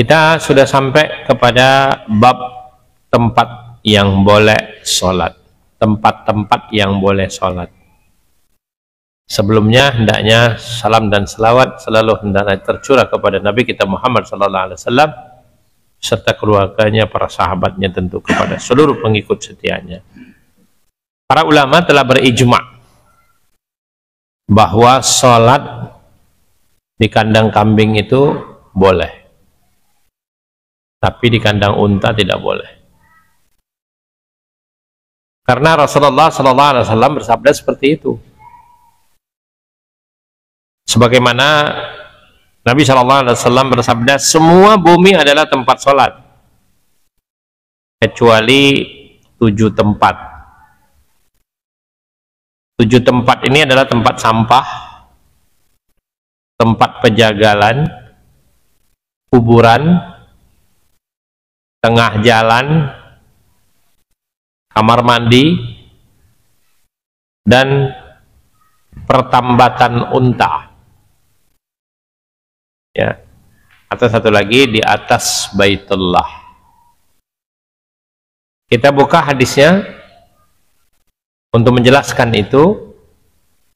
Kita sudah sampai kepada bab tempat yang boleh sholat, tempat-tempat yang boleh sholat. Sebelumnya hendaknya salam dan selawat selalu hendaknya tercurah kepada Nabi kita Muhammad SAW serta keluarganya, para sahabatnya, tentu kepada seluruh pengikut setianya. Para ulama telah berijma bahwa sholat di kandang kambing itu boleh, tapi di kandang unta tidak boleh. Karena Rasulullah SAW bersabda seperti itu. Sebagaimana Nabi SAW bersabda, semua bumi adalah tempat sholat kecuali 7 tempat. 7 tempat ini adalah tempat sampah, tempat pejagalan, kuburan, tengah jalan, kamar mandi, dan pertambatan unta. Ya, atau satu lagi di atas Baitullah. Kita buka hadisnya untuk menjelaskan itu.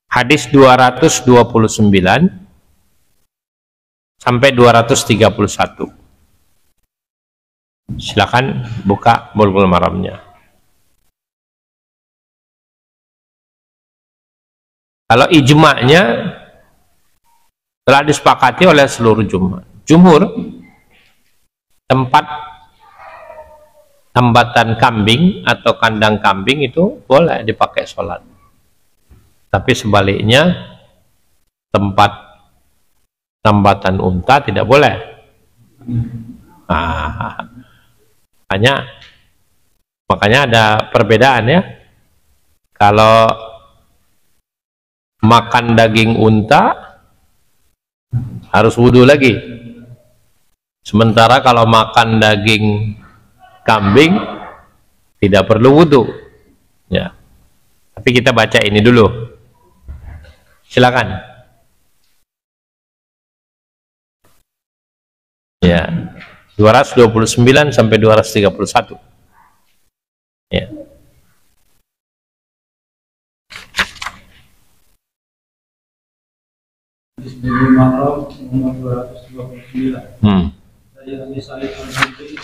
Hadis 229 sampai 231. Silakan buka Bulughul Maramnya. Kalau ijma'nya telah disepakati oleh seluruh jumhur, tempat tambatan kambing atau kandang kambing itu boleh dipakai sholat. Tapi sebaliknya tempat tambatan unta tidak boleh. Nah, makanya ada perbedaan ya. Kalau makan daging unta harus wudhu lagi, sementara kalau makan daging kambing tidak perlu wudhu ya. Tapi kita baca ini dulu, silakan ya. 229 sampai 231 ya. Nomor 229 dari Abi Sa'id Al-Khudri.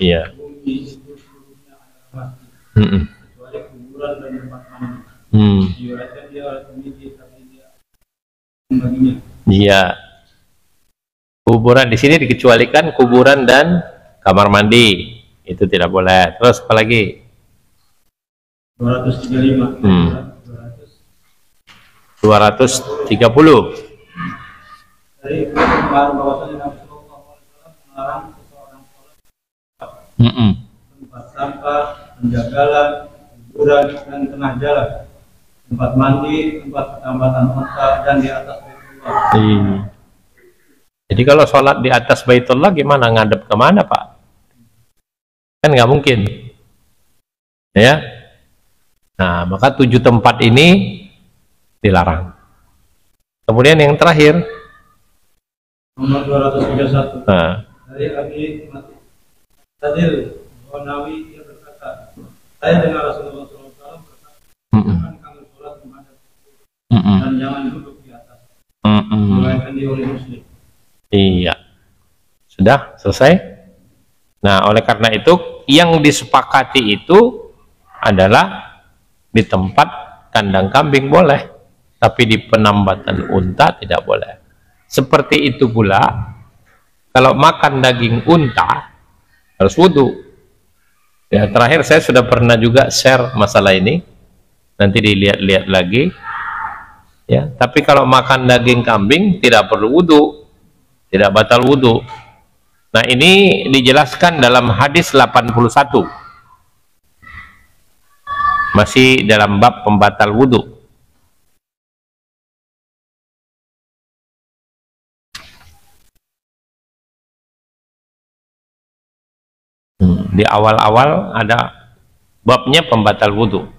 Iya. Bumi itu seluruhnya adalah masjid, kecuali kuburan dan tempat mandi. Diriwayatkan dia oleh Tirmidzi, tapi dia membaginya. Iya. Kuburan di sini dikecualikan kuburan dan kamar mandi, itu tidak boleh. Terus apa lagi? 235. 230. Dari pembahasan bahwasanya Nabi Sallallahu Alaihi Wasallam melarang seseorang sholat tempat sampah, penjagalan, kuburan dan tengah jalan, tempat mandi, tempat pertambatan unta, dan di atas Baitullah. Jadi kalau sholat di atas Baitullah gimana, ngadep kemana Pak? Kan nggak mungkin ya. Nah, maka 7 tempat ini dilarang. Kemudian yang terakhir nomor 231 dari Abi Tadil Wanawi, dia berkata, saya dengar Rasulullah SAW berkata, jangan kamu sholat menghadap dan jangan duduk di atas. Diriwayatkan oleh Muslim. Iya, sudah selesai. Nah, oleh karena itu yang disepakati itu adalah di tempat kandang kambing boleh, tapi di penambatan unta tidak boleh. Seperti itu pula kalau makan daging unta harus wudhu ya. Terakhir saya sudah pernah juga share masalah ini, nanti dilihat-lihat lagi ya. Tapi kalau makan daging kambing tidak perlu wudhu, tidak batal wudhu. Nah, ini dijelaskan dalam hadis 81, masih dalam bab pembatal wudhu. Di awal-awal ada babnya pembatal wudhu.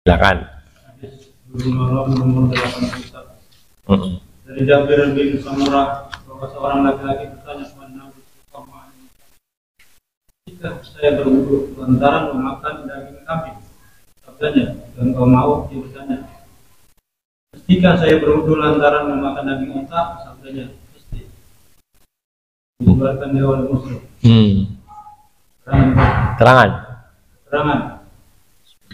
Silakan. Hadis Ibnu nomor 81. Dari Jabir bin Samurah bahwa seorang laki-laki bertanya kepada Nabi SAW, jika saya berwudu lantaran memakan daging kambing, sabdanya, dan kau mau? Dia bertanya. Jika saya berwudu lantaran memakan daging unta, sabdanya, mesti. Dikeluarkan dia oleh Muslim. Terangan.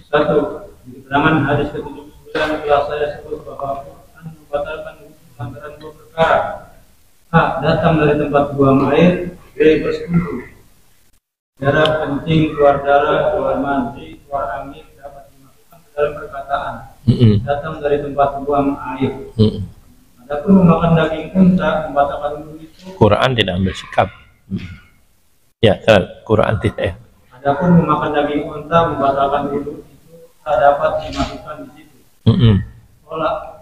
Satu, di keterangan hadis ke-79 telah saya sebut bahwa Quran membatalkan lantaran dua perkara. A. Datang dari tempat buang air. B. Bersekutu. Darah kencing, keluar darah, keluar mandi, keluar angin dapat dimasukkan ke dalam perkataan. Datang dari tempat buang air. Adapun memakan daging unta membatalkan wudu itu. Quran tidak ambil sikap. Ya, Quran tidak ya. Adapun memakan daging unta membatalkan wudu itu tak dapat dimasukkan di situ.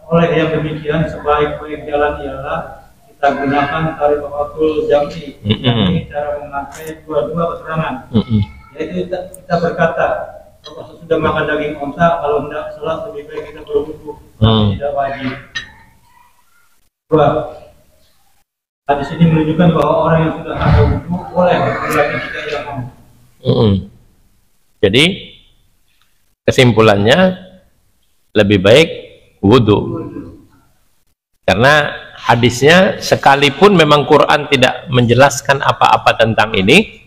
Oleh yang demikian, sebaik-baik jalan ialah kita gunakan tariqatul jam'i, yakni cara memakai dua-dua keterangan. Yaitu kita berkata, kalau sudah makan daging unta, kalau hendak salat lebih baik kita berwudu, tidak wajib. Dua, hadis ini menunjukkan bahwa orang yang sudah ada wudu boleh berwudu jika ia mau. Jadi kesimpulannya lebih baik wudu. Karena hadisnya sekalipun memang Quran tidak menjelaskan apa-apa tentang ini,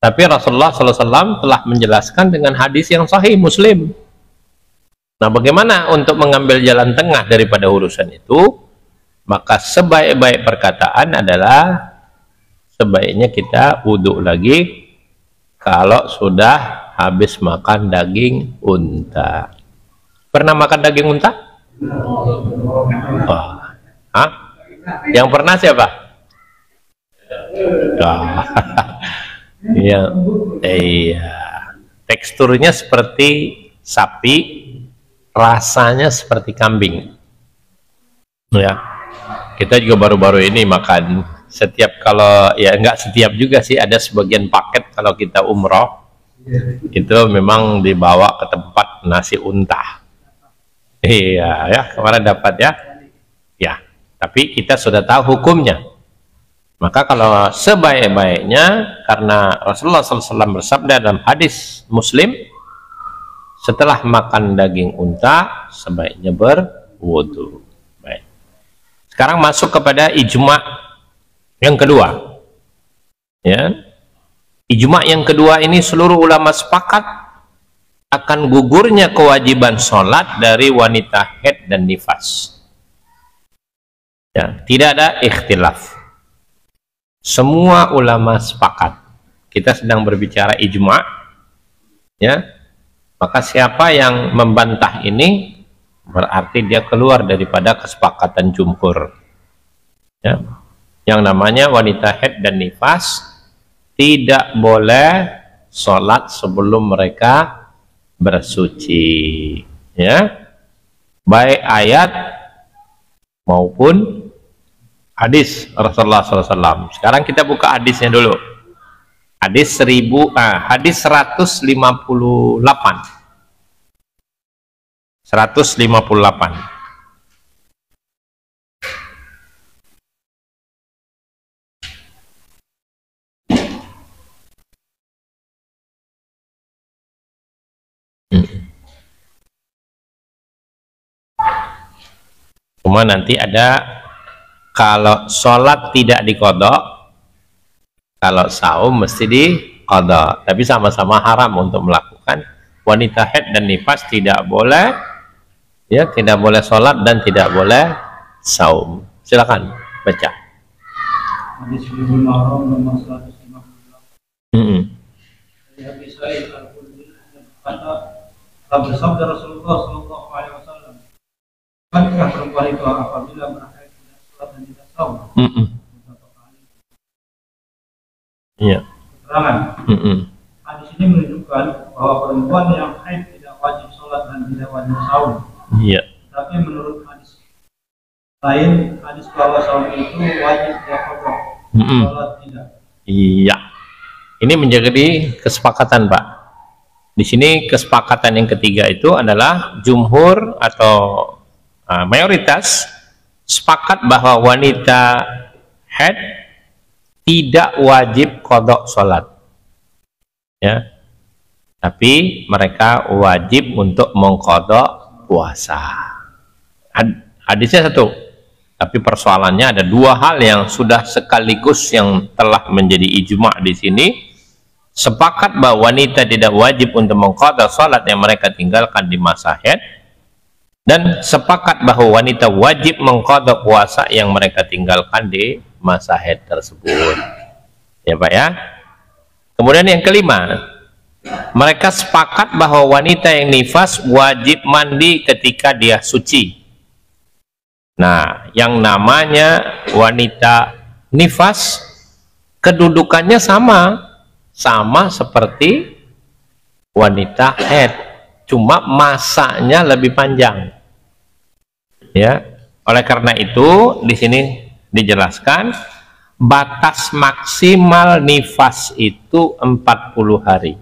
tapi Rasulullah SAW telah menjelaskan dengan hadis yang sahih Muslim. Nah, bagaimana untuk mengambil jalan tengah daripada urusan itu? Maka sebaik-baik perkataan adalah sebaiknya kita wudu lagi kalau sudah habis makan daging unta. Pernah makan daging unta? Oh. Hah? Yang pernah siapa? Iya. Iya. Teksturnya seperti sapi, rasanya seperti kambing. Ya. Kita juga baru-baru ini makan. Setiap kalau ya enggak setiap juga sih, ada sebagian paket kalau kita umroh itu memang dibawa ke tempat nasi unta. Iya ya, kemarin dapat ya. Ya, tapi kita sudah tahu hukumnya. Maka kalau sebaik-baiknya, karena Rasulullah SAW bersabda dalam hadis Muslim, setelah makan daging unta sebaiknya berwudu. Baik. Sekarang masuk kepada ijma' yang kedua. Ya. Ijma' yang kedua ini seluruh ulama sepakat akan gugurnya kewajiban sholat dari wanita haid dan nifas. Ya, tidak ada ikhtilaf. Semua ulama sepakat. Kita sedang berbicara ijma', ya. Maka siapa yang membantah ini berarti dia keluar daripada kesepakatan jumhur. Ya. Yang namanya wanita haid dan nifas tidak boleh sholat sebelum mereka bersuci, ya, baik ayat maupun hadis Rasulullah SAW. Sekarang kita buka hadisnya dulu. Hadis 158. 158. Cuma nanti ada kalau sholat tidak diqadha, kalau saum mesti diqadha, tapi sama-sama haram untuk melakukan. Wanita haid dan nifas tidak boleh, ya, tidak boleh sholat dan tidak boleh saum. Silakan baca. Hadis Ibnu Muharram nomor 158. Dari Abi Sa'id Al-Khudri berkata, telah bersabda Rasulullah SAW, "Apakah perempuan itu apabila berakhir tidak sholat dan tidak saum?" Iya. Keterangan. Hadis ini menunjukkan bahwa perempuan yang haid tidak wajib sholat dan tidak wajib saum. Iya. Tapi menurut hadis lain, hadis bahwa saum itu wajib dia qadha, sholat tidak. Iya. Ini menjadi kesepakatan, Pak. Di sini kesepakatan yang ketiga itu adalah jumhur atau mayoritas sepakat bahwa wanita haid tidak wajib qadha sholat, ya, tapi mereka wajib untuk mengqadha puasa. Hadisnya satu, tapi persoalannya ada dua hal yang sudah sekaligus yang telah menjadi ijma' di sini. Sepakat bahwa wanita tidak wajib untuk mengqadha salat yang mereka tinggalkan di masa haid, dan sepakat bahwa wanita wajib mengqadha puasa yang mereka tinggalkan di masa haid tersebut. Ya Pak ya. Kemudian yang kelima, mereka sepakat bahwa wanita yang nifas wajib mandi ketika dia suci. Nah, yang namanya wanita nifas kedudukannya sama seperti wanita haid, cuma masanya lebih panjang. Ya, oleh karena itu di sini dijelaskan batas maksimal nifas itu 40 hari.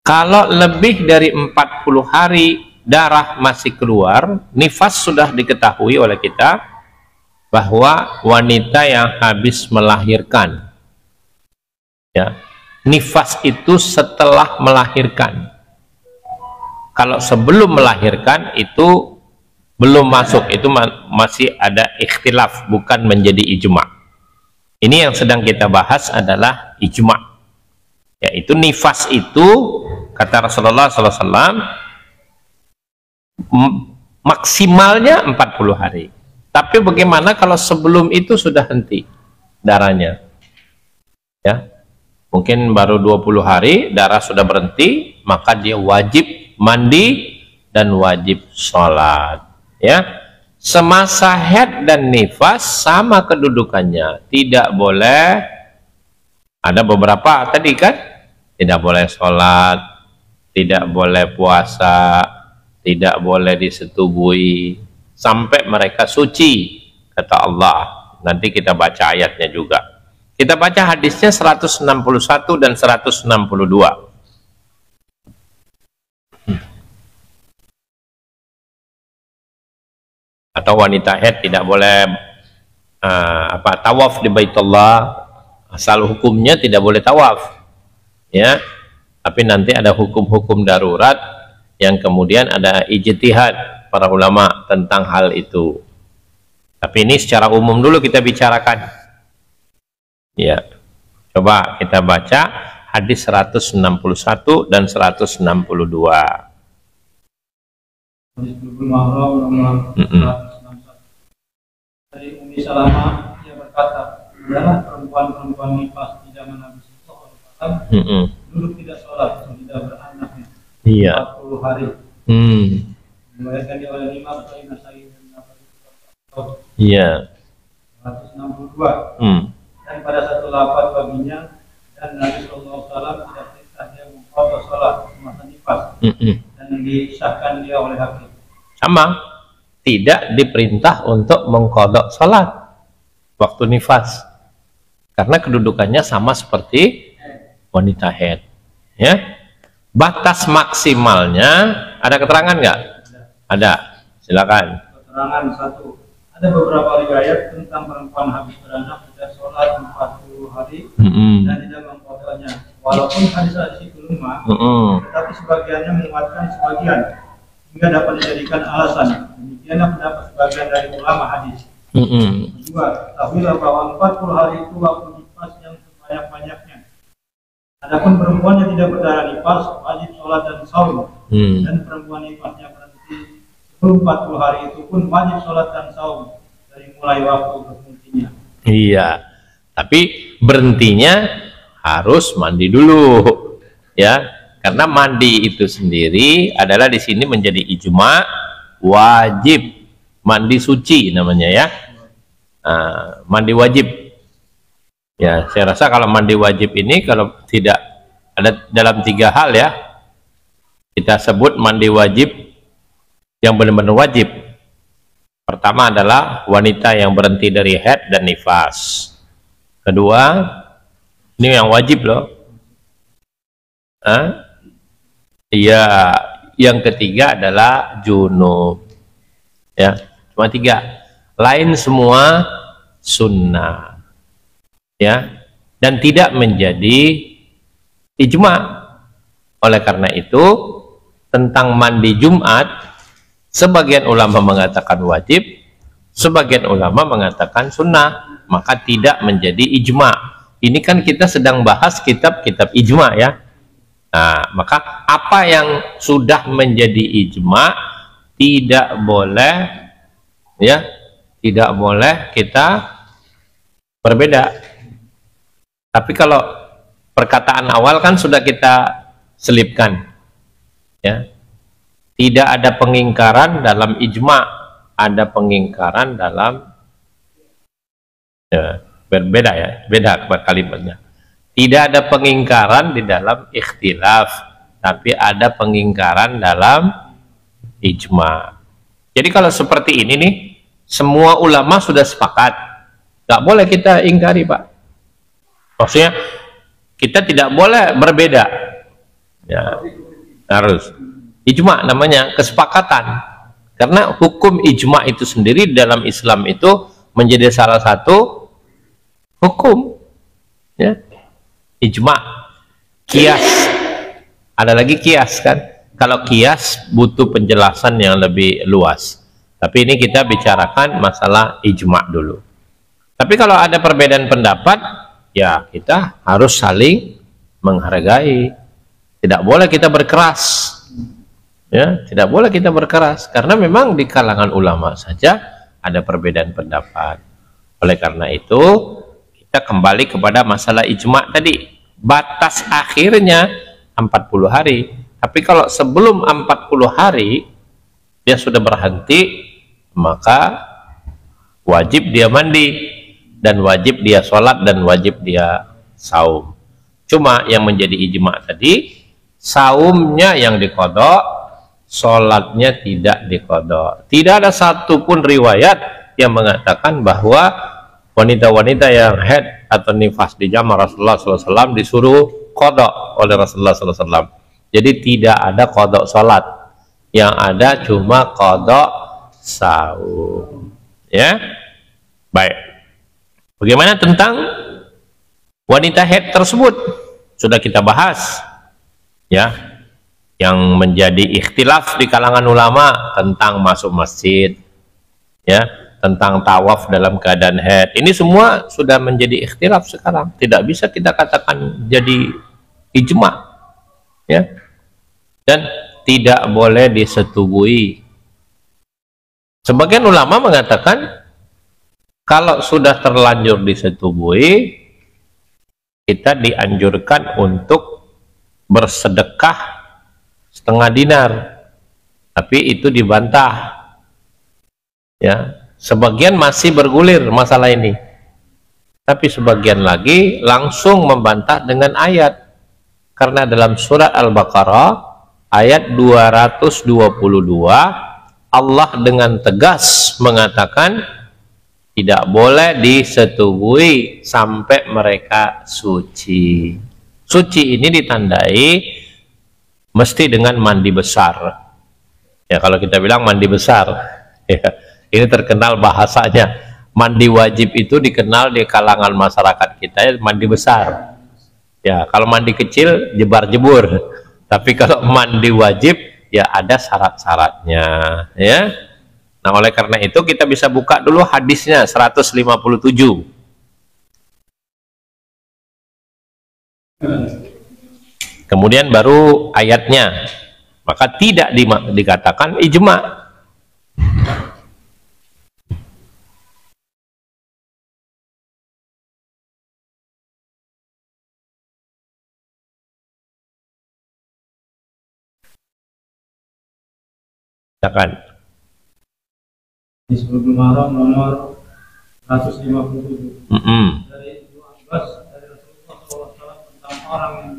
Kalau lebih dari 40 hari darah masih keluar, nifas sudah diketahui oleh kita bahwa wanita yang habis melahirkan. Ya, nifas itu setelah melahirkan. Kalau sebelum melahirkan itu belum masuk, itu masih ada ikhtilaf, bukan menjadi ijma'. Ini yang sedang kita bahas adalah ijma', yaitu nifas itu kata Rasulullah SAW maksimalnya 40 hari. Tapi bagaimana kalau sebelum itu sudah henti darahnya? Ya, mungkin baru 20 hari darah sudah berhenti, maka dia wajib mandi dan wajib sholat. Ya, semasa haid dan nifas sama kedudukannya, tidak boleh, ada beberapa tadi kan, tidak boleh sholat, tidak boleh puasa, tidak boleh disetubui sampai mereka suci, kata Allah. Nanti kita baca ayatnya juga. Kita baca hadisnya 161 dan 162. Atau wanita haid tidak boleh tawaf di Baitullah, asal hukumnya tidak boleh tawaf, ya. Tapi nanti ada hukum-hukum darurat yang kemudian ada ijtihad para ulama tentang hal itu. Tapi ini secara umum dulu kita bicarakan. Ya, coba kita baca hadis 161 dan 162. Dari Umi Salamah, ia berkata, adalah perempuan-perempuan nifas di zaman Nabi Sallallahu Alaihi Wasallam duduk tidak sholat, tidak beranak 40 hari. Membayarkan dia oleh Imam Sahih Nasai dan Nabi. Iya. 162. Dan pada satu lafaz baginya, dan Nabi Sallallahu Alaihi Wasallam tidak perintah dia mengqadha sholat semasa nifas, dan disahkan dia oleh hakim. Sama, tidak diperintah untuk mengqadha salat waktu nifas, karena kedudukannya sama seperti wanita haid. Ya, batas maksimalnya ada keterangan nggak? Ada, silakan. Keterangan satu, ada beberapa riwayat tentang perempuan habis beranak tidak sholat 40 hari dan tidak mengqadhanya. Walaupun hadis-hadis itu lemah, tetapi sebagiannya menguatkan sebagian, hingga dapat dijadikan alasan. Demikianlah pendapat sebagian dari ulama hadis. Kedua, tahuilah bahwa 40 hari itu waktu nifas yang sebanyak-banyaknya. Adapun perempuan yang tidak berdarah nifas wajib sholat dan saum, dan perempuan nifasnya berhenti sebelum 40 hari itu pun wajib sholat dan saum dari mulai waktu berhentinya. Iya, tapi berhentinya harus mandi dulu, ya. Karena mandi itu sendiri adalah di sini menjadi ijma, wajib mandi suci namanya, ya. Mandi wajib. Ya, saya rasa kalau mandi wajib ini kalau tidak ada dalam 3 hal, ya. Kita sebut mandi wajib yang benar-benar wajib. Pertama adalah wanita yang berhenti dari haid dan nifas. Kedua, ini yang wajib loh. Iya, yang ketiga adalah junub. Ya, cuma 3. Lain semua sunnah. Ya, dan tidak menjadi ijma. Oleh karena itu, tentang mandi Jumat, sebagian ulama mengatakan wajib, sebagian ulama mengatakan sunnah, maka tidak menjadi ijma. Ini kan kita sedang bahas kitab-kitab ijma ya. Nah, maka apa yang sudah menjadi ijma tidak boleh ya, tidak boleh kita berbeda. Tapi kalau perkataan awal kan sudah kita selipkan ya. Tidak ada pengingkaran dalam ijma, ada pengingkaran dalam ya, berbeda ya, beda kalimatnya. Tidak ada pengingkaran di dalam ikhtilaf, tapi ada pengingkaran dalam ijma. Jadi kalau seperti ini nih, semua ulama sudah sepakat, nggak boleh kita ingkari, Pak. Maksudnya kita tidak boleh berbeda, ya, harus ijma, namanya kesepakatan. Karena hukum ijma itu sendiri dalam Islam itu menjadi salah satu hukum, ya. Ijma, kias, ada lagi kias kan. Kalau kias butuh penjelasan yang lebih luas, tapi ini kita bicarakan masalah ijma dulu. Tapi kalau ada perbedaan pendapat, ya kita harus saling menghargai. Tidak boleh kita berkeras, ya, tidak boleh kita berkeras, karena memang di kalangan ulama saja ada perbedaan pendapat. Oleh karena itu kita kembali kepada masalah ijma tadi, batas akhirnya 40 hari. Tapi kalau sebelum 40 hari dia sudah berhenti, maka wajib dia mandi, dan wajib dia sholat, dan wajib dia saum. Cuma yang menjadi ijma tadi, saumnya yang diqadha, sholatnya tidak diqadha. Tidak ada satupun riwayat yang mengatakan bahwa wanita-wanita yang haid atau nifas di zaman Rasulullah SAW disuruh qadha oleh Rasulullah SAW. Jadi tidak ada qadha sholat, yang ada cuma qadha saum. Ya, baik. Bagaimana tentang wanita haid tersebut? Sudah kita bahas, ya. Yang menjadi ikhtilaf di kalangan ulama tentang masuk masjid, ya, tentang tawaf dalam keadaan haid. Ini semua sudah menjadi ikhtilaf sekarang. Tidak bisa kita katakan jadi ijma, ya. Dan tidak boleh disetubui. Sebagian ulama mengatakan kalau sudah terlanjur disetubui, kita dianjurkan untuk bersedekah setengah dinar. Tapi itu dibantah, ya. Sebagian masih bergulir masalah ini, tapi sebagian lagi langsung membantah dengan ayat. Karena dalam surat Al-Baqarah ayat 222 Allah dengan tegas mengatakan tidak boleh disetubui sampai mereka suci. Suci ini ditandai mesti dengan mandi besar. Ya, kalau kita bilang mandi besar, ya, ini terkenal bahasanya. Mandi wajib itu dikenal di kalangan masyarakat kita ya, mandi besar. Ya, kalau mandi kecil jebar-jebur. Tapi kalau mandi wajib ya ada syarat-syaratnya, ya. Nah, oleh karena itu kita bisa buka dulu hadisnya 157. Kemudian baru ayatnya. Maka tidak dikatakan ijma. Silakan. Di sebelum Muharram nomor 157. Dari Ibnu Abbas dari Rasulullah SAW tentang orang yang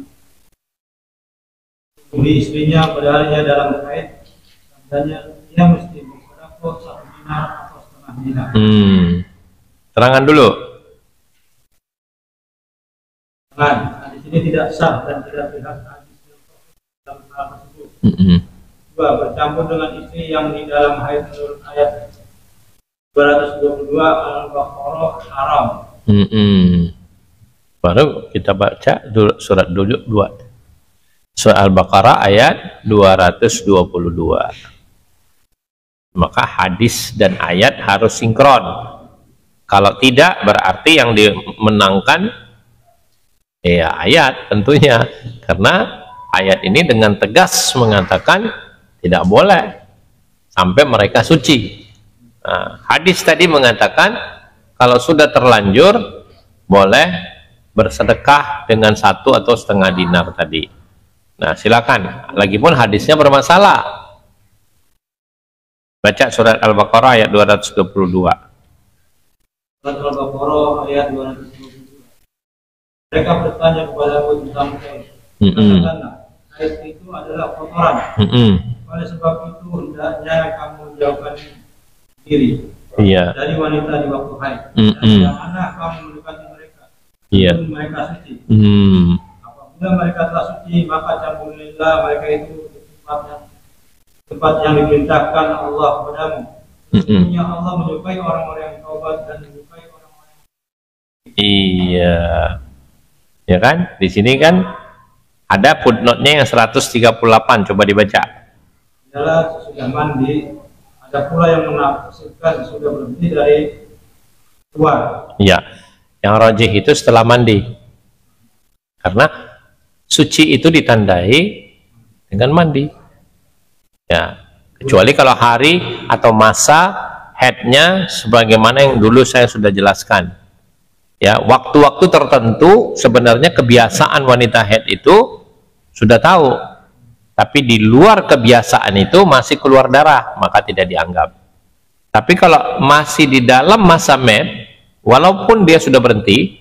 beli istrinya pada harinya dalam haid, tandanya dia mesti bersedekah 1 dinar atau setengah dinar. Terangan dulu. Nah, di sini tidak sah dan tidak pihak hadis dalam hal tersebut. Dua, bercampur dengan istri yang di dalam haid menurut ayat 222 Al-Baqarah haram. Baru kita baca surat dulu 2. Surat Al-Baqarah ayat 222. Maka hadis dan ayat harus sinkron. Kalau tidak, berarti yang dimenangkan ya ayat tentunya, karena ayat ini dengan tegas mengatakan tidak boleh sampai mereka suci. Nah, hadis tadi mengatakan kalau sudah terlanjur boleh bersedekah dengan 1 atau setengah dinar tadi. Nah, silakan. Lagipun hadisnya bermasalah. Baca surat Al-Baqarah ayat 222. Surat Al-Baqarah ayat 222. Mereka bertanya kepadamu tentang haid. Katakanlah, haid itu adalah kotoran. Oleh sebab itu hendaknya kamu jauhkan diri dari wanita di waktu haid. Dan janganlah kamu mendekati mereka. Mereka suci. Apabila mereka telah suci, maka campurilah mereka itu di tempat yang diperintahkan Allah kepadamu. Sesungguhnya Allah menyukai orang-orang yang taubat dan menyukai orang-orang ya kan? Di sini kan ada footnote-nya yang 138, coba dibaca. Adalah sesudah mandi, ada pula yang menafsirkan sudah berhenti dari luar. Iya, yang rajih itu setelah mandi. Karena suci itu ditandai dengan mandi. Ya, kecuali kalau hari atau masa haidnya sebagaimana yang dulu saya sudah jelaskan. Ya, waktu-waktu tertentu sebenarnya kebiasaan wanita haid itu sudah tahu. Tapi di luar kebiasaan itu masih keluar darah, maka tidak dianggap. Tapi kalau masih di dalam masa med, walaupun dia sudah berhenti,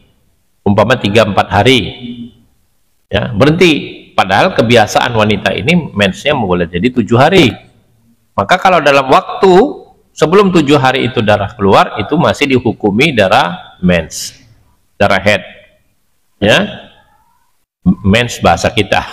umpama 3-4 hari, ya, berhenti. Padahal kebiasaan wanita ini mensnya boleh jadi 7 hari. Maka kalau dalam waktu sebelum 7 hari itu darah keluar, itu masih dihukumi darah mens, darah head. Ya, mens bahasa kita.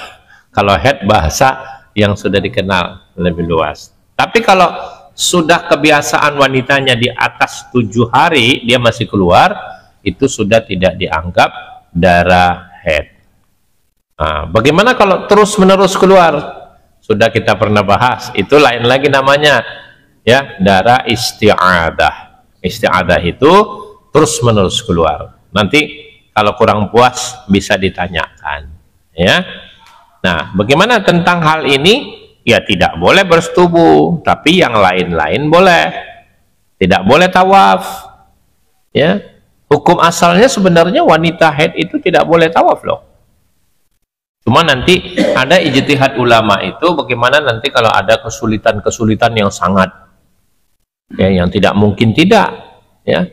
Kalau head bahasa yang sudah dikenal lebih luas. Tapi kalau sudah kebiasaan wanitanya di atas 7 hari dia masih keluar, itu sudah tidak dianggap darah head. Nah, bagaimana kalau terus-menerus keluar? Sudah kita pernah bahas, itu lain lagi namanya, ya, darah isti'adah. Isti'adah itu terus-menerus keluar. Nanti kalau kurang puas bisa ditanyakan, ya. Nah, bagaimana tentang hal ini? Ya, tidak boleh bersetubuh, tapi yang lain-lain boleh. Tidak boleh tawaf, ya. Hukum asalnya sebenarnya wanita haid itu tidak boleh tawaf loh. Cuma nanti ada ijtihad ulama itu bagaimana nanti kalau ada kesulitan-kesulitan yang sangat, ya, yang tidak mungkin tidak, ya.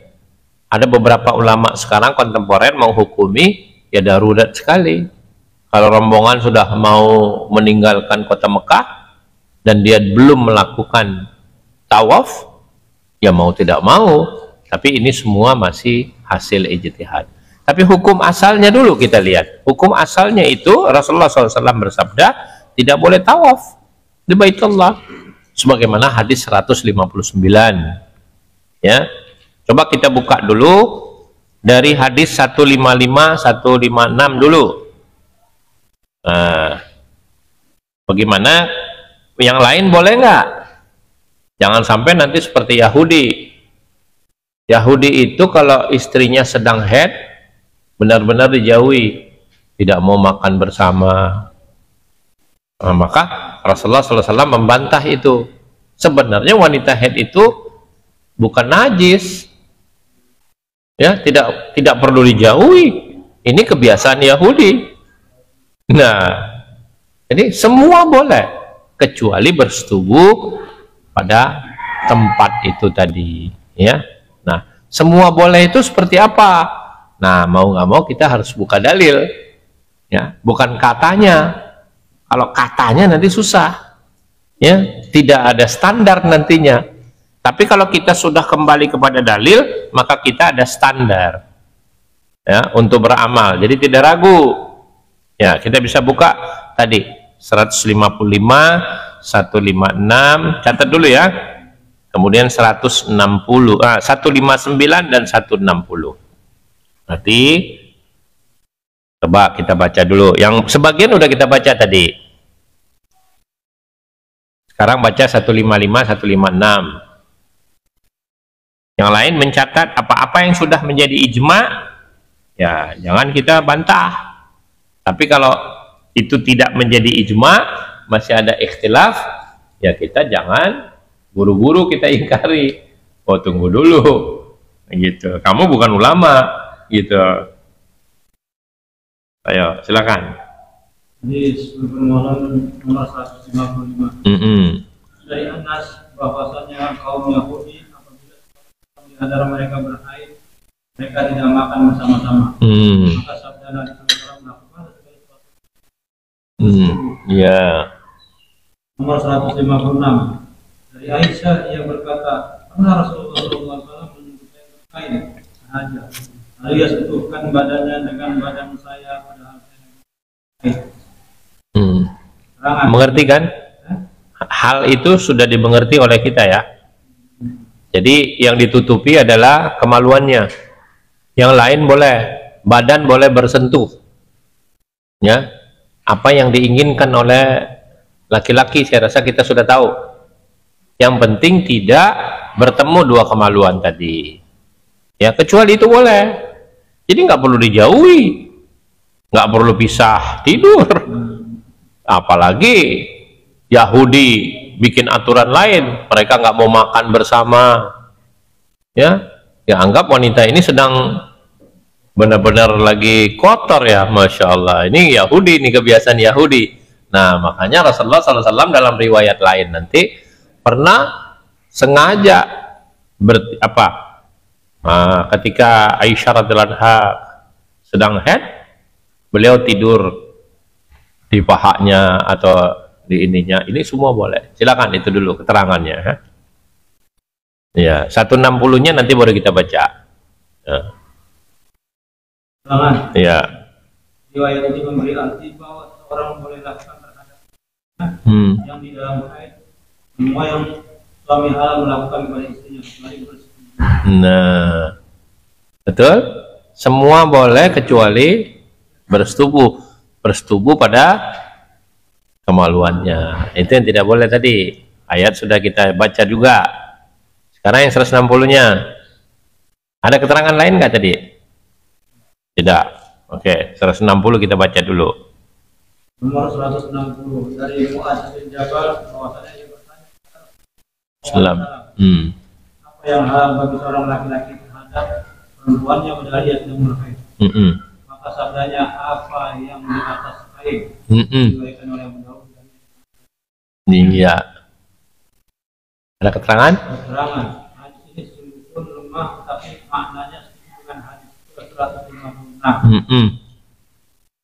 Ada beberapa ulama sekarang kontemporer menghukumi ya darurat sekali. Kalau rombongan sudah mau meninggalkan kota Mekah dan dia belum melakukan tawaf, ya mau tidak mau, tapi ini semua masih hasil ijtihad. Tapi hukum asalnya dulu kita lihat. Hukum asalnya itu Rasulullah SAW bersabda tidak boleh tawaf di Baitullah, sebagaimana hadis 159. Ya, coba kita buka dulu dari hadis 155, 156 dulu. Nah, bagaimana yang lain boleh nggak? Jangan sampai nanti seperti Yahudi. Yahudi itu kalau istrinya sedang haid benar-benar dijauhi, tidak mau makan bersama. Nah, maka Rasulullah SAW membantah itu. Sebenarnya wanita haid itu bukan najis, ya, tidak perlu dijauhi. Ini kebiasaan Yahudi. Nah, jadi semua boleh kecuali bersetubuh pada tempat itu tadi, ya. Nah, semua boleh itu seperti apa? Nah, mau nggak mau kita harus buka dalil, ya, bukan katanya. Kalau katanya nanti susah, ya, tidak ada standar nantinya. Tapi kalau kita sudah kembali kepada dalil, maka kita ada standar, ya, untuk beramal. Jadi tidak ragu. Ya, kita bisa buka tadi 155, 156, catat dulu ya. Kemudian 160, 159 dan 160. Berarti coba kita baca dulu. Yang sebagian udah kita baca tadi. Sekarang baca 155, 156. Yang lain mencatat apa-apa yang sudah menjadi ijma, ya jangan kita bantah. Tapi kalau itu tidak menjadi ijma, masih ada ikhtilaf, ya kita jangan buru-buru kita ingkari. Oh, tunggu dulu, gitu. Kamu bukan ulama, gitu. Ayo, silakan. Di permohonan nomor 155. Dari Anas bahwasanya kaum Yahudi apabila di antara mereka berhaid, mereka tidak makan bersama-sama. Maka sabda Nabi SAW melakukan segala sesuatu. Ya. Nomor 156. Dari Aisyah ia berkata, pernah Rasulullah SAW menunjukkan berhaid saja. Lalu ia sentuhkan badannya dengan badan saya padahal saya haid. Mengerti kan? Hal itu sudah dimengerti oleh kita ya. Jadi yang ditutupi adalah kemaluannya. Yang lain boleh, badan boleh bersentuh. Ya, apa yang diinginkan oleh laki-laki saya rasa kita sudah tahu. Yang penting tidak bertemu dua kemaluan tadi. Ya, kecuali itu boleh. Jadi nggak perlu dijauhi, nggak perlu pisah tidur. Apalagi Yahudi bikin aturan lain, mereka nggak mau makan bersama. Ya, anggap wanita ini sedang benar-benar lagi kotor ya, masya Allah. Ini Yahudi, ini kebiasaan Yahudi. Nah, makanya Rasulullah SAW dalam riwayat lain nanti pernah sengaja ketika Aisyah radhiyallahu anha sedang haid, beliau tidur di pahanya atau di ininya. Ini semua boleh. Silakan, itu dulu keterangannya. Ya, 160-nya nanti baru kita baca. Ya. Riwayat ini memberi arti bahwa seorang boleh lakukan terhadap yang di dalam haid semua yang suami halal melakukan kepada istrinya kecuali bersetubuh. Nah, betul. Semua boleh kecuali bersetubuh pada kemaluannya. Itu yang tidak boleh tadi. Ayat sudah kita baca juga. Sekarang yang 160-nya. Ada keterangan lain nggak tadi? Tidak. Oke, 160 kita baca dulu. Nomor 160 dari Mu'adz bin Jabal bahwasanya ia bertanya Salam. Apa yang halal bagi seorang laki-laki terhadap perempuannya padahal dia sedang berhaid? Maka sabdanya, apa yang di atas haid diriwayatkan oleh Abu Daud. Iya. Ada keterangan? Keterangan. Hadis ini sungguh lemah, tapi maknanya sesuai dengan hadis 156.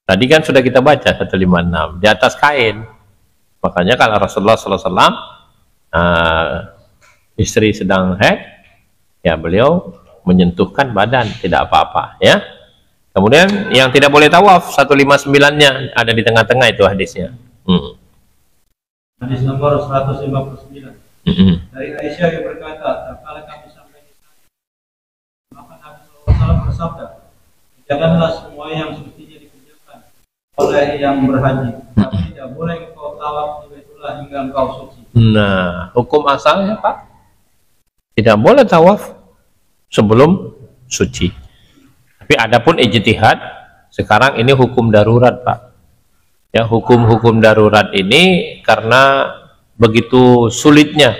Tadi kan sudah kita baca 156 di atas kain. Makanya kalau Rasulullah SAW istri sedang haid, ya beliau menyentuhkan badan, tidak apa-apa ya. Kemudian yang tidak boleh tawaf 159-nya ada di tengah-tengah itu hadisnya. Hadis nomor 159. Dari Aisyah yang berkata, tatkala kami sampai di sana, maka Nabi SAW bersabda, janganlah semua yang semestinya dikerjakan oleh yang berhaji, tapi tidak boleh engkau tawaf di Baitullah hingga engkau suci. Nah, hukum asalnya Pak, tidak boleh tawaf sebelum suci. Tapi adapun ijtihad, sekarang ini hukum darurat Pak. Ya, hukum-hukum darurat ini karena begitu sulitnya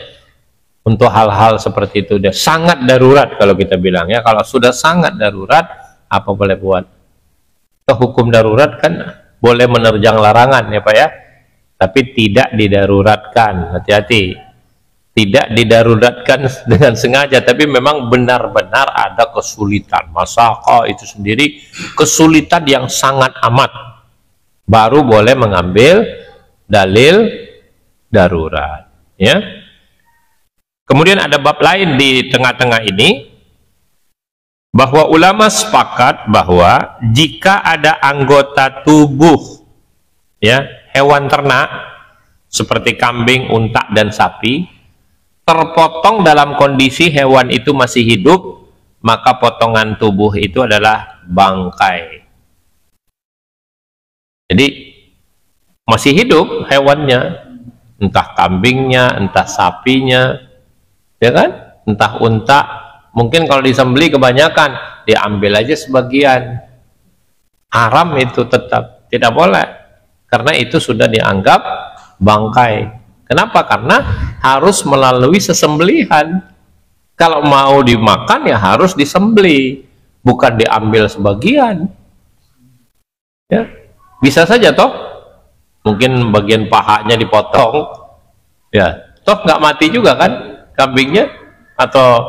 untuk hal-hal seperti itu, udah sangat darurat kalau kita bilang ya. Kalau sudah sangat darurat, apa boleh buat? Hukum darurat kan boleh menerjang larangan ya Pak ya, tapi tidak didaruratkan. Hati-hati, tidak didaruratkan dengan sengaja, tapi memang benar-benar ada kesulitan. Masakah itu sendiri kesulitan yang sangat amat, baru boleh mengambil dalil darurat ya. Kemudian ada bab lain di tengah-tengah ini, bahwa ulama sepakat bahwa jika ada anggota tubuh ya, hewan ternak seperti kambing, unta, dan sapi terpotong dalam kondisi hewan itu masih hidup, maka potongan tubuh itu adalah bangkai. Jadi masih hidup hewannya, entah kambingnya, entah sapinya, ya kan, entah unta. Mungkin kalau disembelih kebanyakan, diambil aja sebagian. Haram itu, tetap tidak boleh, karena itu sudah dianggap bangkai. Kenapa? Karena harus melalui sesembelihan. Kalau mau dimakan ya harus disembelih, bukan diambil sebagian. Ya, bisa saja toh, mungkin bagian pahanya dipotong, ya toh nggak mati juga kan kambingnya, atau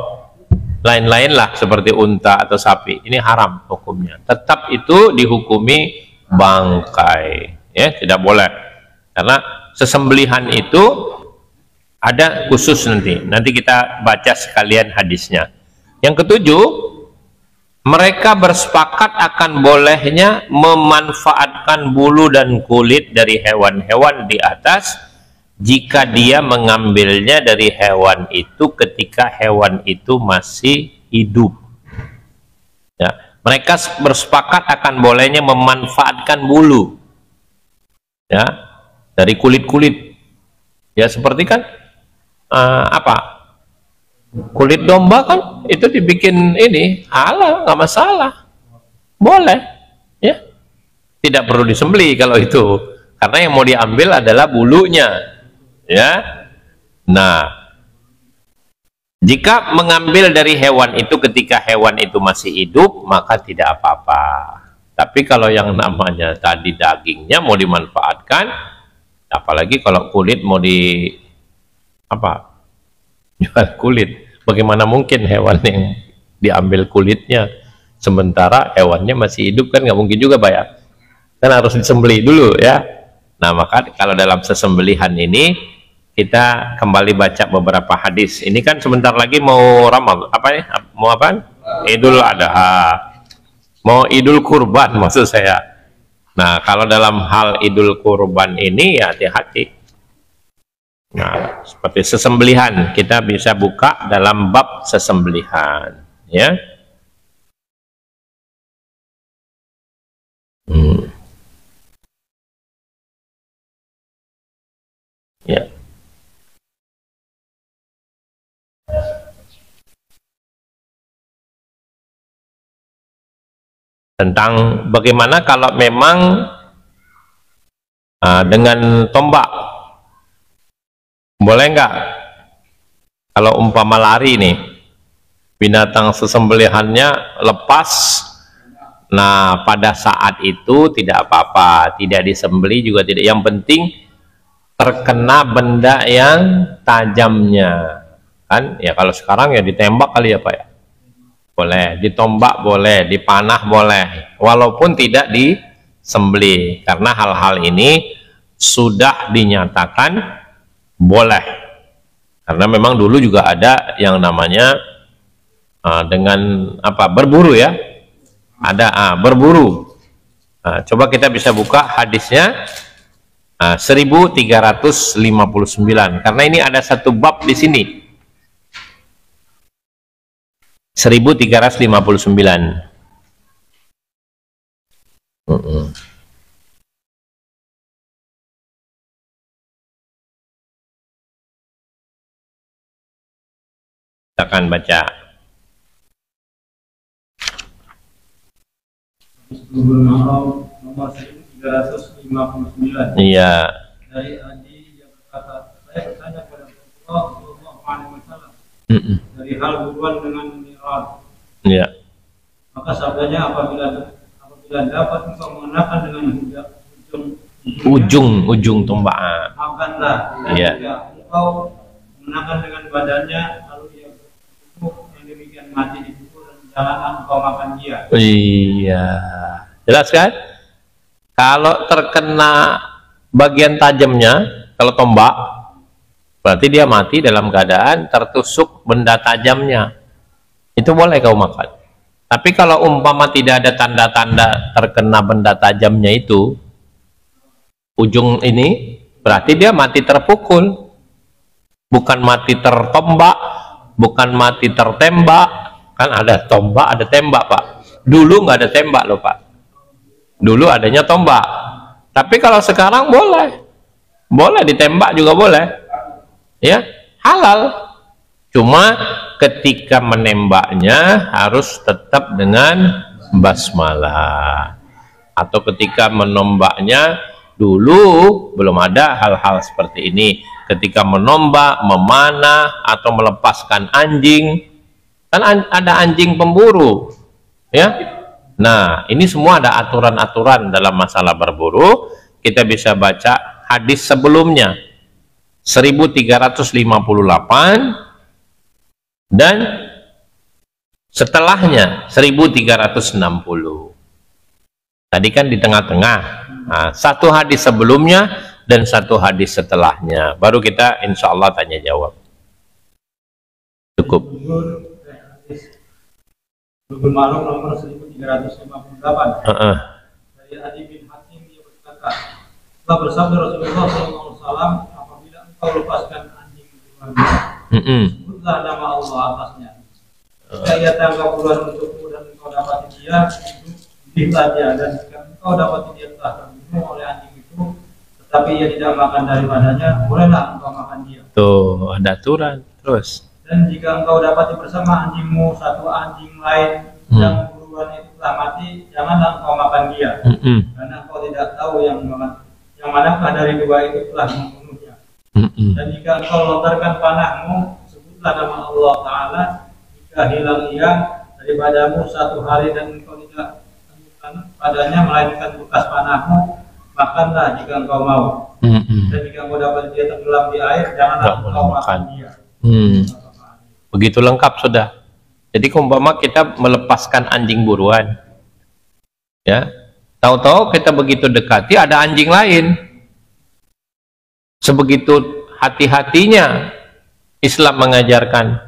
lain-lain lah seperti unta atau sapi. Ini haram hukumnya, tetap itu dihukumi bangkai, ya tidak boleh, karena sesembelihan itu ada khusus. Nanti kita baca sekalian hadisnya. Yang ketujuh, mereka bersepakat akan bolehnya memanfaatkan bulu dan kulit dari hewan-hewan di atas jika dia mengambilnya dari hewan itu ketika hewan itu masih hidup. Ya, mereka bersepakat akan bolehnya memanfaatkan bulu, ya, dari kulit-kulit. Ya seperti kan kulit domba kan itu dibikin ini halal, nggak masalah, boleh, ya, tidak perlu disembelih kalau itu, karena yang mau diambil adalah bulunya, ya. Nah, jika mengambil dari hewan itu ketika hewan itu masih hidup, maka tidak apa-apa. Tapi kalau yang namanya tadi dagingnya mau dimanfaatkan, apalagi kalau kulit mau jual kulit, bagaimana mungkin hewan yang diambil kulitnya sementara hewannya masih hidup? Kan nggak mungkin juga, Pak, ya, kan harus disembelih dulu, ya. Nah, maka kalau dalam sesembelihan ini kita kembali baca beberapa hadis. Ini kan sebentar lagi mau mau apa? Idul Adha, mau Idul Kurban maksud saya. Nah, kalau dalam hal Idul Kurban ini ya hati-hati. Nah, seperti sesembelihan, kita bisa buka dalam bab sesembelihan, ya. Ya. Tentang bagaimana kalau memang dengan tombak, boleh nggak kalau umpama lari nih, binatang sesembelihannya lepas, nah pada saat itu tidak apa-apa, tidak disembelih juga tidak, yang penting terkena benda yang tajamnya kan, ya. Kalau sekarang ya ditembak kali ya, Pak, ya, boleh, ditombak boleh, dipanah boleh, walaupun tidak disembelih, karena hal-hal ini sudah dinyatakan boleh, karena memang dulu juga ada yang namanya dengan berburu, ya, ada berburu. Coba kita bisa buka hadisnya 1359, karena ini ada satu bab di sini. 1359. Kita akan baca. Nomor 1359. Iya. Dari Adi yang berkata, saya bertanya kepada Rasulullah Shallallahu Alaihi Wasallam dari hal hubungan dengan mi'raj. Iya. Maka sabdanya, apabila dapat engkau mengenakan dengan ujung tombak, makanlah. Iya. Engkau mengenakan dengan badannya, lalu ia bertubuh yang demikian mati di kubur, dan janganlah engkau makan dia. Iya. Jelas kan? Kalau terkena bagian tajamnya, kalau tombak, berarti dia mati dalam keadaan tertusuk benda tajamnya. Itu boleh kau makan. Tapi kalau umpama tidak ada tanda-tanda terkena benda tajamnya itu, ujung ini, berarti dia mati terpukul, bukan mati tertombak, bukan mati tertembak. Kan ada tombak, ada tembak, Pak. Dulu nggak ada tembak loh, Pak. Dulu adanya tombak. Tapi kalau sekarang boleh ditembak juga boleh, ya, halal. Cuma ketika menembaknya harus tetap dengan basmalah, atau ketika menombaknya dulu belum ada hal-hal seperti ini. Ketika menombak, memanah, atau melepaskan anjing, kan ada anjing pemburu, ya. Nah, ini semua ada aturan-aturan dalam masalah berburu. Kita bisa baca hadis sebelumnya 1358 dan setelahnya 1360. Tadi kan di tengah-tengah. Nah, satu hadis sebelumnya dan satu hadis setelahnya. Baru kita insya Allah tanya jawab. Cukup. Bulughul Maram nomor 1358. Dari Adi bin Hatim dia berkata, telah bersabda Rasulullah SAW, apabila engkau lepaskan anjing sebutlah nama Allah atasnya. Jika ia tanggap bulan untukmu dan engkau dapati dia, pilihlah dia. Dan jika engkau dapati dia telah terbunuh oleh anjing itu, tetapi ia tidak makan daripadanya, bolehlah engkau makan dia. Tuh, ada aturan. Terus. Dan jika engkau dapati bersama anjingmu satu anjing lain yang buruan itu telah mati, janganlah engkau makan dia, karena engkau tidak tahu yang manakah dari dua itu telah membunuhnya. Dan jika engkau lontarkan panahmu, sebutlah nama Allah Ta'ala. Jika hilang ia daripadamu satu hari dan engkau tidak temukan padanya melainkan bekas panahmu, makanlah jika engkau mau. Dan jika engkau dapat dia tenggelam di air, janganlah engkau makan dia. Begitu lengkap sudah. Jadi umpama kita melepaskan anjing buruan, ya, tahu-tahu kita begitu dekati ada anjing lain. Sebegitu hati-hatinya Islam mengajarkan,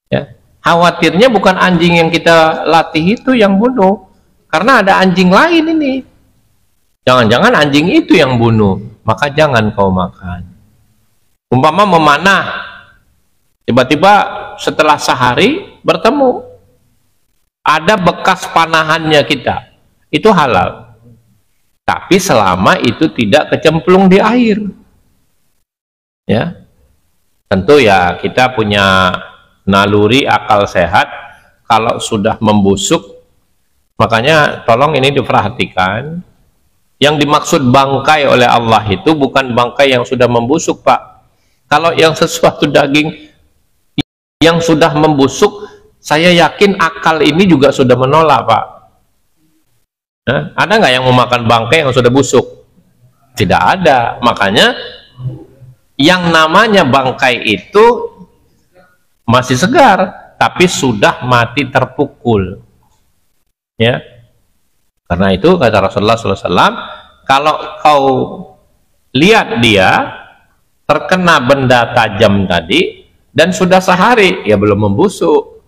ya, khawatirnya bukan anjing yang kita latih itu yang bunuh, karena ada anjing lain ini. Jangan-jangan anjing itu yang bunuh, maka jangan kau makan. Umpama memanah, tiba-tiba setelah sehari bertemu ada bekas panahannya kita, itu halal, tapi selama itu tidak kecemplung di air, ya. Tentu ya kita punya naluri akal sehat. Kalau sudah membusuk, makanya tolong ini diperhatikan, yang dimaksud bangkai oleh Allah itu bukan bangkai yang sudah membusuk, Pak. Kalau yang sesuatu daging yang sudah membusuk, saya yakin akal ini juga sudah menolak, Pak. Nah, ada nggak yang mau makan bangkai yang sudah busuk? Tidak ada. Makanya yang namanya bangkai itu masih segar, tapi sudah mati terpukul, ya. Karena itu kata Rasulullah SAW, kalau kau lihat dia terkena benda tajam tadi dan sudah sehari, ya belum membusuk,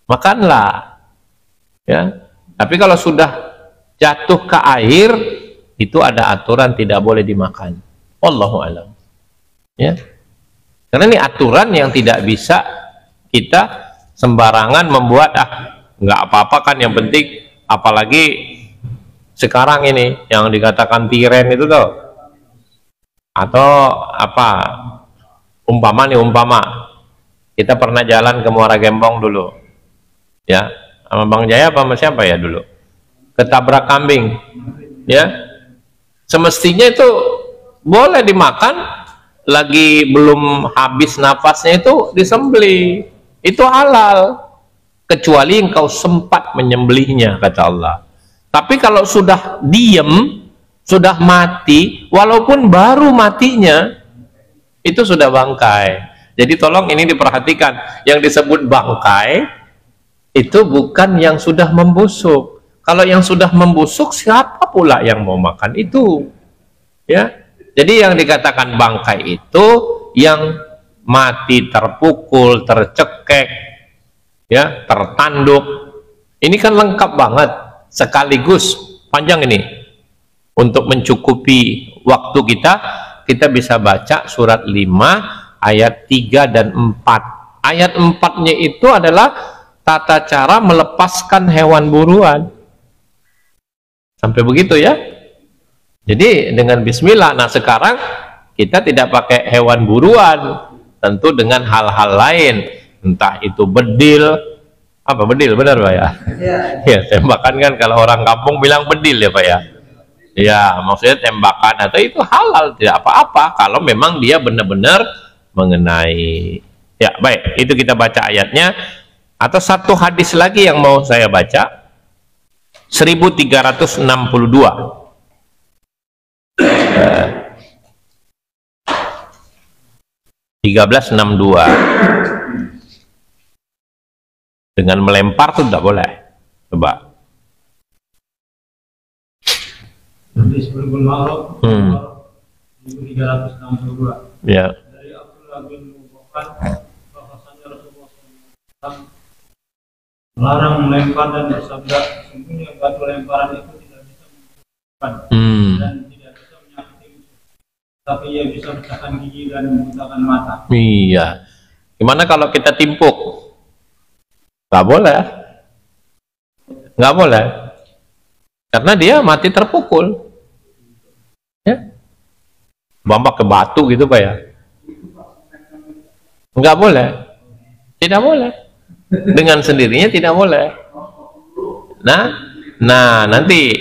makanlah, ya. Tapi kalau sudah jatuh ke air, itu ada aturan tidak boleh dimakan. Wallahu a'lam, ya. Karena ini aturan yang tidak bisa kita sembarangan membuat, nggak apa-apa kan, yang penting, apalagi sekarang ini yang dikatakan tiren itu tuh, atau apa, umpama kita pernah jalan ke Muara Gembong dulu, ya, sama Bang Jaya apa sama siapa ya dulu, ketabrak kambing, ya. Semestinya itu boleh dimakan, lagi belum habis nafasnya itu disembelih, itu halal, kecuali engkau sempat menyembelihnya, kata Allah. Tapi kalau sudah diem, sudah mati, walaupun baru matinya, itu sudah bangkai. Jadi tolong ini diperhatikan, yang disebut bangkai itu bukan yang sudah membusuk. Kalau yang sudah membusuk, siapa pula yang mau makan itu, ya. Jadi yang dikatakan bangkai itu yang mati terpukul, tercekek, ya, tertanduk. Ini kan lengkap banget, sekaligus panjang ini untuk mencukupi waktu kita bisa baca surat 5 ayat 3 dan 4. Ayat 4-nya itu adalah tata cara melepaskan hewan buruan. Sampai begitu ya. Jadi dengan bismillah. Nah sekarang kita tidak pakai hewan buruan, tentu dengan hal-hal lain, entah itu bedil, apa bedil benar Pak ya? Ya tembakan kan, kalau orang kampung bilang bedil ya Pak ya. Ya maksudnya tembakan atau itu halal, tidak apa-apa kalau memang dia benar-benar mengenai. Ya baik, itu kita baca ayatnya. Atau satu hadis lagi yang mau saya baca, 1362. 1362. Dengan melempar itu tidak boleh. Coba. Hadis Bulughul Maram 1362. Ya. Dari Abdullah bin Mubarak bahwasanya Rasulullah SAW melarang melempar dan bersabda, sesungguhnya batu lemparan itu tidak bisa menyebabkan dan tidak bisa menyakiti musuh, tapi ia bisa pecahkan gigi dan membutakan mata. Iya. Gimana kalau kita timpuk? Nggak boleh. Nggak boleh. Karena dia mati terpukul. Ya. Bambak ke batu gitu Pak ya. Nggak boleh. Tidak boleh. Dengan sendirinya tidak boleh. Nah nanti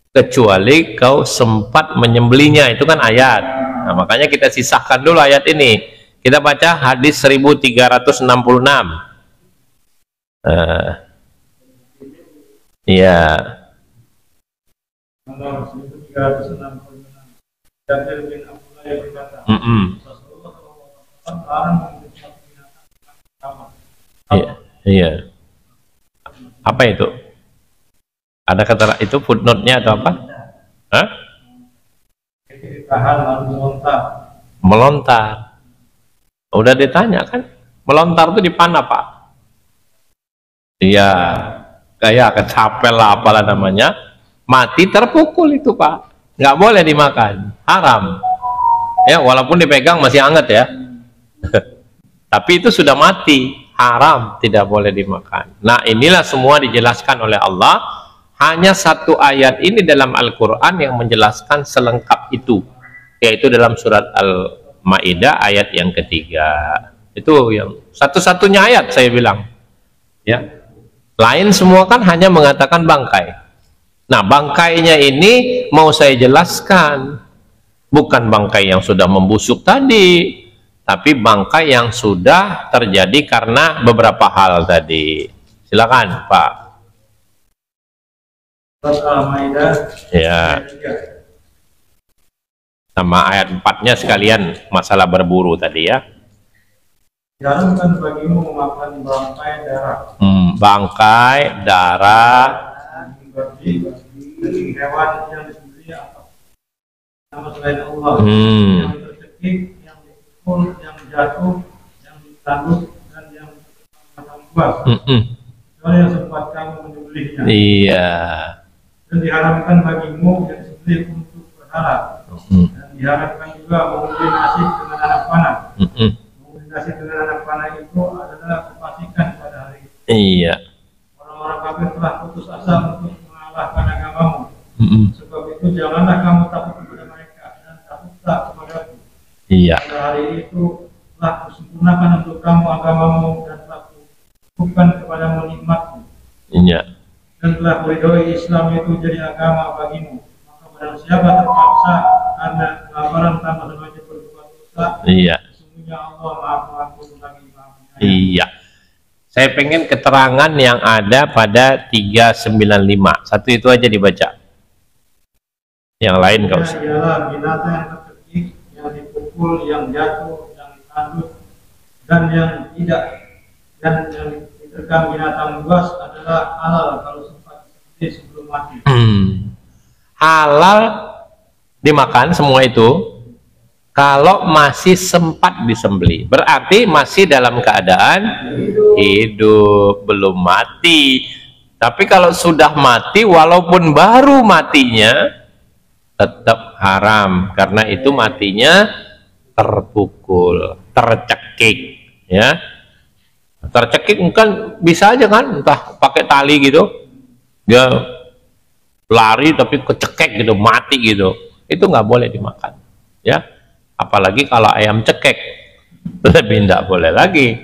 kecuali kau sempat menyembelinya, itu kan ayat. Nah, makanya kita sisahkan dulu ayat ini. Kita baca hadis 1366. Iya. Nomor 1366. Jabir bin Abdullah yang berkata, Rasulullah SAW melarang menyembelih binatang sama. Iya. Apa itu? Ada kata itu footnote-nya atau apa? Hah? Tahan lalu melontar. Melontar. Udah ditanya kan? Melontar itu di mana Pak? Iya. Kayak kecapel lah apalah namanya. Mati terpukul itu Pak. Nggak boleh dimakan. Haram. Ya walaupun dipegang masih hangat ya. Tapi itu sudah mati. Haram, tidak boleh dimakan. Nah inilah semua dijelaskan oleh Allah. Hanya satu ayat ini dalam Al-Quran yang menjelaskan selengkap itu, yaitu dalam surat Al-Ma'idah ayat yang ketiga. Itu yang satu-satunya ayat saya bilang ya. Lain semua kan hanya mengatakan bangkai. Nah bangkainya ini mau saya jelaskan, bukan bangkai yang sudah membusuk tadi, tapi bangkai yang sudah terjadi karena beberapa hal tadi. Silakan Pak. Al-Maidah. Ya. Sama ayat 4-nya sekalian masalah berburu tadi ya. Diharamkan bagimu memakan bangkai darah. Bangkai darah. Daging hewan yang disembelih atau nama selain Allah. Yang tercekik, yang dipukul, yang jatuh, yang ditanduk, dan yang macam buah. Kecuali yang sempat kamu menyembelihnya. Iya. Dan diharamkan bagimu yang disembelih untuk berhala. Dan diharamkan juga mengundi nasib dengan anak panah. Mengundi nasib dengan anak panah itu adalah kefasikan pada hari itu. Iya. Orang-orang kafir telah putus asa untuk mengalahkan agamamu. Sebab itu janganlah kamu takut kepada mereka dan takutlah kepadaku. Iya. Pada hari itu telah kusempurnakan untuk kamu agamamu dan telah kucukupkan kepadamu nikmatku. Iya. Dan telah meridhoi Islam itu jadi agama bagimu. Maka barang siapa terpaksa karena kelaparan tanpa sengaja berbuat dosa, sesungguhnya Allah Maha Pengampun lagi Maha Penyayang. Iya. Saya pengen keterangan yang ada pada 395. Satu itu aja dibaca. Yang lain nggak usah. Ialah binatang yang tercekik, yang dipukul, yang jatuh, yang ditanduk, dan yang tidak, dan yang diterkam binatang buas adalah halal kalau sempat disembelih sebelum mati. Halal dimakan semua itu kalau masih sempat disembelih, berarti masih dalam keadaan hidup, belum mati. Tapi kalau sudah mati, walaupun baru matinya, tetap haram karena itu matinya terpukul, tercekik, ya. Tercekik kan bisa aja kan, entah pakai tali gitu, dia lari tapi kecekek gitu, mati gitu, itu nggak boleh dimakan, ya. Apalagi kalau ayam cekek, lebih tidak boleh lagi.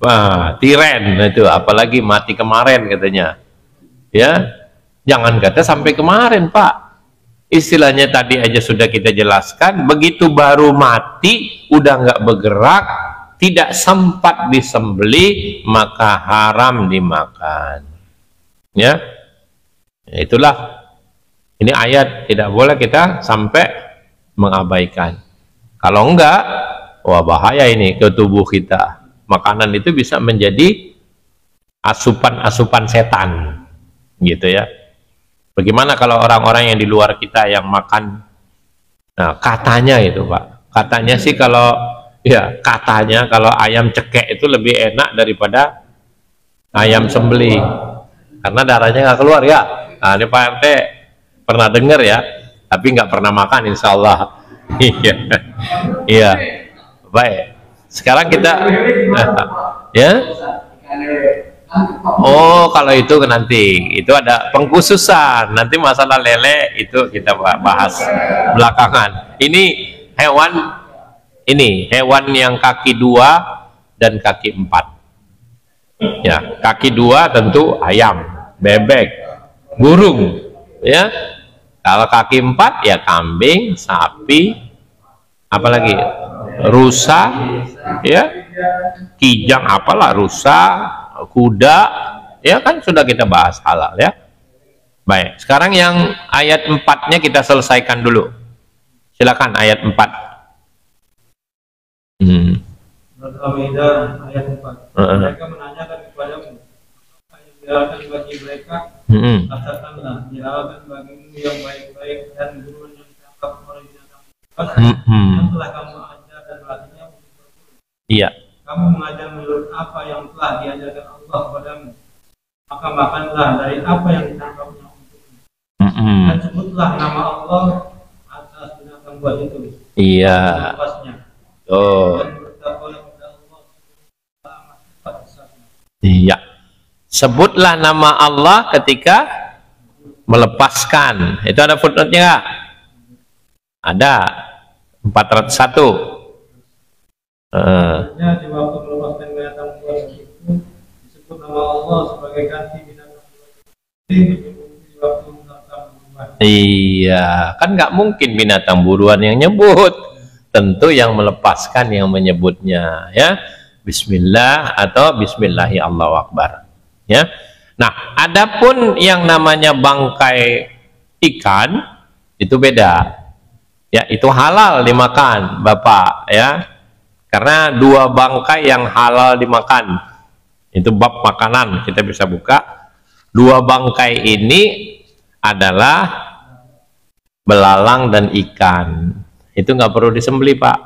Wah, tiren itu, apalagi mati kemarin katanya, ya. Jangan kata sampai kemarin, Pak. Istilahnya tadi aja sudah kita jelaskan, begitu baru mati, udah nggak bergerak, tidak sempat disembelih, maka haram dimakan. Ya, itulah. Ini ayat, tidak boleh kita sampai mengabaikan. Kalau enggak, wah bahaya ini ke tubuh kita. Makanan itu bisa menjadi asupan-asupan setan, gitu ya. Bagaimana kalau orang-orang yang di luar kita yang makan, nah katanya itu Pak, katanya sih kalau, ya katanya kalau ayam cekek itu lebih enak daripada ayam sembelih, karena darahnya nggak keluar ya. Nah ini Pak RT pernah dengar ya, tapi nggak pernah makan insya Allah. Iya, iya, baik. Sekarang kita, ya. Oh, kalau itu nanti itu ada pengkhususan. Nanti masalah lele itu kita bahas belakangan. Ini hewan yang kaki 2 dan kaki 4. Ya, kaki 2 tentu ayam, bebek, burung, ya. Kalau kaki 4 ya kambing, sapi, apalagi rusa, ya, kijang, apalah rusa, kuda, ya kan sudah kita bahas halal ya. Baik, sekarang yang ayat 4-nya kita selesaikan dulu. Silakan ayat 4. Al-Maidah ayat 4. Mereka menanyakan kepadamu apa yang dihalalkan bagi mereka, katakanlah dihalalkan bagimu yang baik-baik dan buruan yang ditangkap oleh binatang yang telah kamu ajar dan melatihnya untuk berburu. Iya. Kamu mengajar menurut apa yang telah diajarkan Allah kepadamu, maka makanlah dari apa yang ditangkapnya untukmu. Dan sebutlah nama Allah atas binatang buat itu. Iya. Oh. Dan bertakwalah kepada Allah amat besarnya. Iya. Sebutlah nama Allah ketika melepaskan. Itu ada footnote-nya nggak? Ada. 401. Di waktu melepaskan binatang buas itu disebut nama Allah sebagai ganti binatang buas itu di waktu binatang buruan. Iya, kan nggak mungkin binatang buruan yang nyebut, tentu yang melepaskan yang menyebutnya, ya. Bismillah atau Bismillahi Allahu Akbar, ya. Nah, adapun yang namanya bangkai ikan itu beda, ya, itu halal dimakan, Bapak, ya. Karena 2 bangkai yang halal dimakan, itu bab makanan, kita bisa buka. 2 bangkai ini adalah belalang dan ikan, itu nggak perlu disembelih Pak.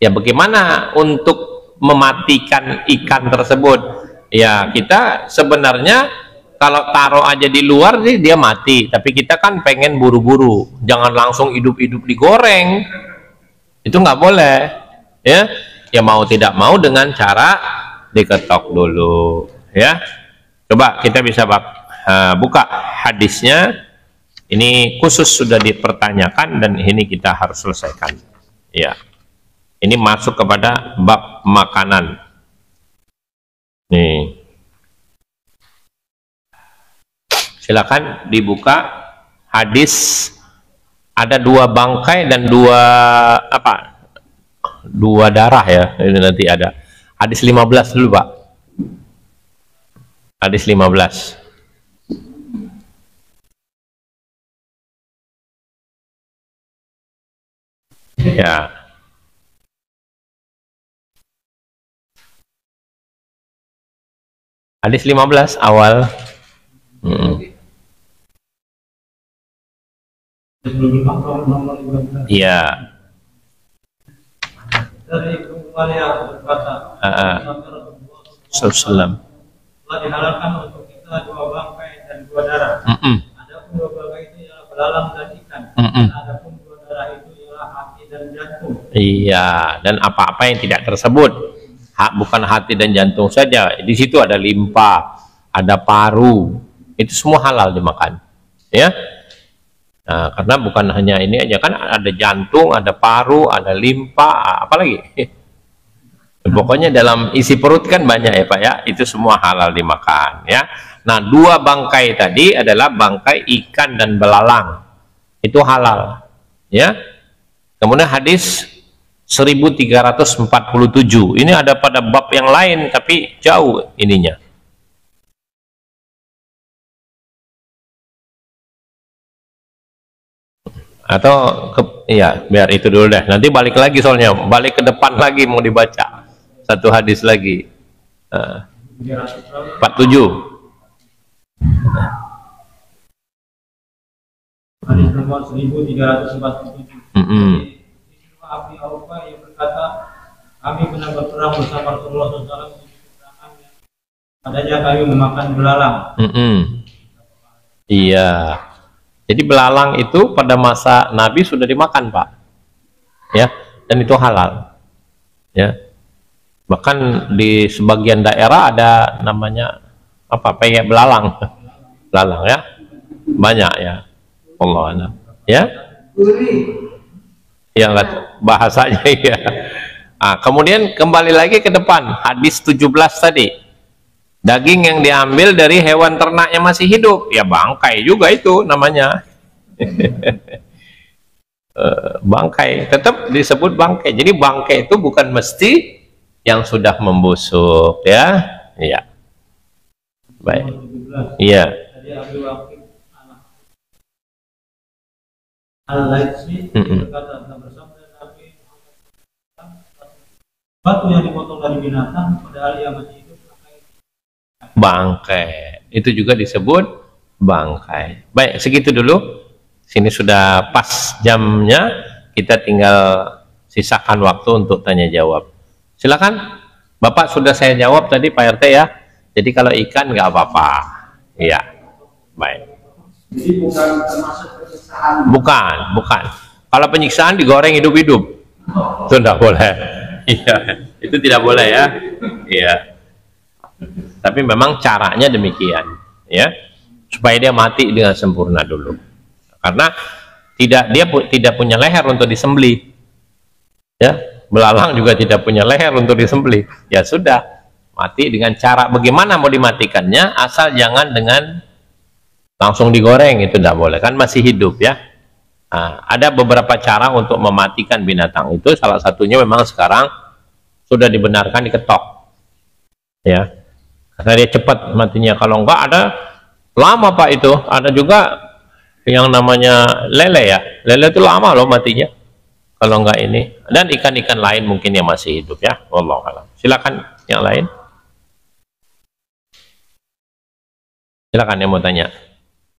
Ya bagaimana untuk mematikan ikan tersebut? Ya kita sebenarnya kalau taruh aja di luar sih dia mati, tapi kita kan pengen buru-buru, jangan langsung hidup-hidup digoreng, itu nggak boleh. Ya mau tidak mau dengan cara diketok dulu, ya. Coba kita bisa buka hadisnya. Ini khusus sudah dipertanyakan dan ini kita harus selesaikan, ya. Ini masuk kepada bab makanan nih. Silakan dibuka hadis. Ada 2 bangkai dan 2 darah ya, ini nanti ada. Hadis 15 dulu Pak. Hadis 15. Ya. Hadis 15 awal. Iya. Dari Ibnu Umar berkata, Sallam. telah dihalalkan untuk kita 2 bangkai dan 2 darah. Adapun 2 bangkai itu ialah belalang dan ikan. Adapun dua darah itu ialah hati dan jantung. Iya, dan apa-apa yang tidak tersebut, bukan hati dan jantung saja. Di situ ada limpa, ada paru, itu semua halal dimakan. Ya, nah, karena bukan hanya ini aja kan, ada jantung, ada paru, ada limpa, apalagi. Pokoknya dalam isi perut kan banyak ya Pak ya, itu semua halal dimakan ya. Nah, dua bangkai tadi adalah bangkai ikan dan belalang, itu halal ya. Kemudian hadis 1347, ini ada pada bab yang lain tapi jauh ininya. Atau ya biar itu dulu deh, nanti balik lagi soalnya balik ke depan lagi mau dibaca satu hadis lagi. 47 hadis nomor 1347. Abi Aufa yang berkata, kami pernah berperang bersama Rasulullah SAW di peperangan yang padanya kami memakan belalang. Iya, jadi belalang itu pada masa Nabi sudah dimakan Pak ya, dan itu halal ya. Bahkan di sebagian daerah ada namanya apa, peyek belalang ya, banyak ya, Allah ya, yang bahasanya ya. Nah, kemudian kembali lagi ke depan hadis 17 tadi, daging yang diambil dari hewan ternak yang masih hidup, ya bangkai juga itu namanya. Bangkai tetap disebut bangkai. Jadi bangkai itu bukan mesti yang sudah membusuk ya. Iya. Baik. Iya. Batu yang dipotong dari binatang padahal ia masih hidup. Bangkai itu juga disebut bangkai. Baik, segitu dulu. Sini sudah pas jamnya, kita tinggal sisakan waktu untuk tanya jawab. Silakan, Bapak sudah saya jawab tadi Pak RT ya. Jadi kalau ikan nggak apa-apa. Iya, baik. Jadi bukan termasuk penyiksaan. Bukan. Kalau penyiksaan digoreng hidup-hidup, itu tidak boleh. Iya, itu tidak boleh ya. Iya. Tapi memang caranya demikian, ya, supaya dia mati dengan sempurna dulu. Karena dia tidak punya leher untuk disembelih, ya, belalang juga tidak punya leher untuk disembelih. Ya sudah, mati dengan cara bagaimana mau dimatikannya, asal jangan dengan langsung digoreng, itu tidak boleh, kan masih hidup ya. Nah, ada beberapa cara untuk mematikan binatang itu, salah satunya memang sekarang sudah dibenarkan diketok, ya, karena dia cepat matinya. Kalau enggak ada lama Pak, itu ada juga yang namanya lele ya, lele itu lama loh matinya kalau enggak ini, dan ikan-ikan lain mungkin yang masih hidup ya. Wallahu a'lam. Silakan yang lain, silakan yang mau tanya.